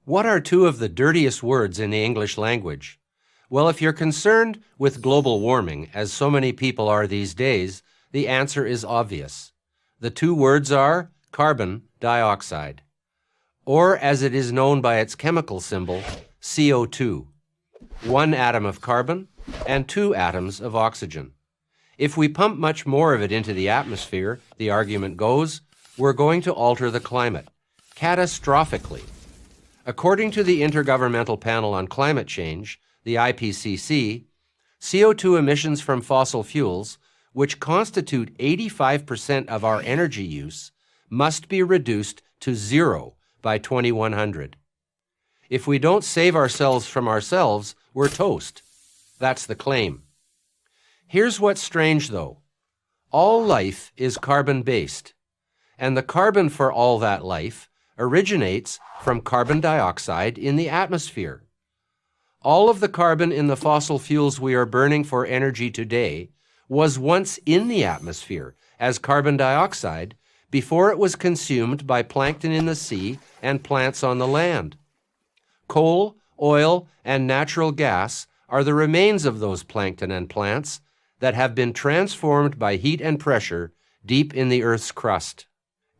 What are two of the dirtiest words in the English language? Well, if you're concerned with global warming, as so many people are these days, the answer is obvious. The two words are carbon dioxide, or as it is known by its chemical symbol, CO2. One atom of carbon and two atoms of oxygen. If we pump much more of it into the atmosphere, the argument goes, we're going to alter the climate, catastrophically. According to the Intergovernmental Panel on Climate Change, the IPCC, CO2 emissions from fossil fuels, which constitute 85% of our energy use, must be reduced to zero by 2100. If we don't save ourselves from ourselves, we're toast. That's the claim. Here's what's strange, though. All life is carbon-based, and the carbon for all that life originates from carbon dioxide in the atmosphere. All of the carbon in the fossil fuels we are burning for energy today was once in the atmosphere as carbon dioxide before it was consumed by plankton in the sea and plants on the land. Coal, oil, and natural gas are the remains of those plankton and plants that have been transformed by heat and pressure deep in the Earth's crust.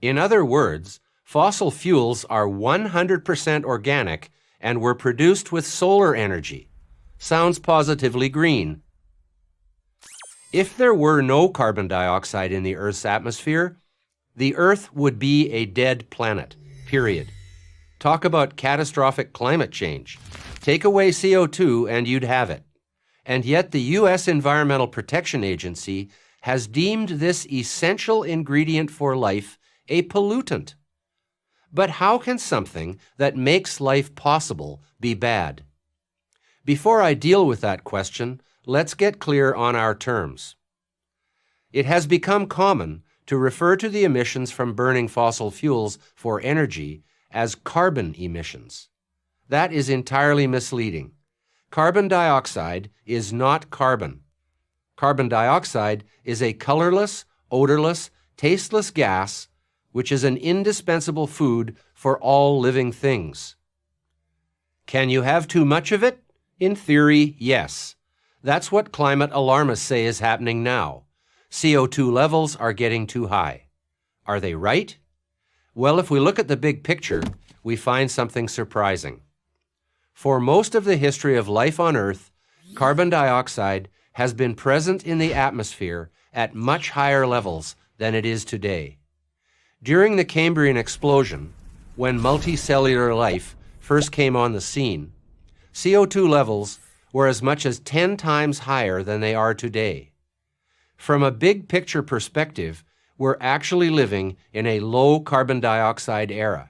In other words, fossil fuels are 100% organic and were produced with solar energy. Sounds positively green. If there were no carbon dioxide in the Earth's atmosphere, the Earth would be a dead planet, period. Talk about catastrophic climate change. Take away CO2 and you'd have it. And yet the U.S. Environmental Protection Agency has deemed this essential ingredient for life a pollutant. But how can something that makes life possible be bad? Before I deal with that question, let's get clear on our terms. It has become common to refer to the emissions from burning fossil fuels for energy as carbon emissions. That is entirely misleading. Carbon dioxide is not carbon. Carbon dioxide is a colorless, odorless, tasteless gas which is an indispensable food for all living things. Can you have too much of it? In theory, yes. That's what climate alarmists say is happening now. CO2 levels are getting too high. Are they right? Well, if we look at the big picture, we find something surprising. For most of the history of life on Earth, carbon dioxide has been present in the atmosphere at much higher levels than it is today. During the Cambrian explosion, when multicellular life first came on the scene, CO2 levels were as much as 10 times higher than they are today. From a big picture perspective, we're actually living in a low carbon dioxide era.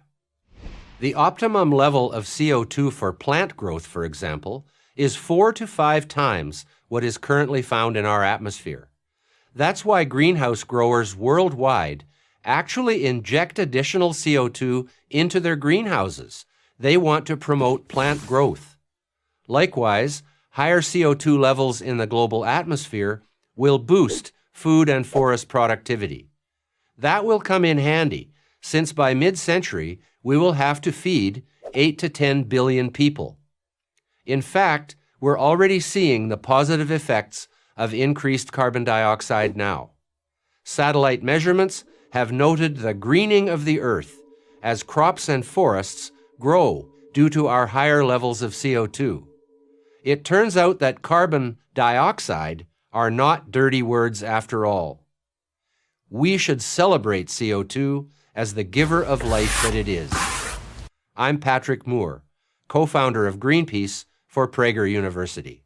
The optimum level of CO2 for plant growth, for example, is 4 to 5 times what is currently found in our atmosphere. That's why greenhouse growers worldwide actually inject additional CO2 into their greenhouses. They want to promote plant growth. Likewise, higher CO2 levels in the global atmosphere will boost food and forest productivity. That will come in handy, since by mid-century, we will have to feed 8 to 10 billion people. In fact, we're already seeing the positive effects of increased carbon dioxide now. Satellite measurements have noted the greening of the Earth as crops and forests grow due to our higher levels of CO2. It turns out that carbon dioxide are not dirty words after all. We should celebrate CO2 as the giver of life that it is. I'm Patrick Moore, co-founder of Greenpeace for Prager University.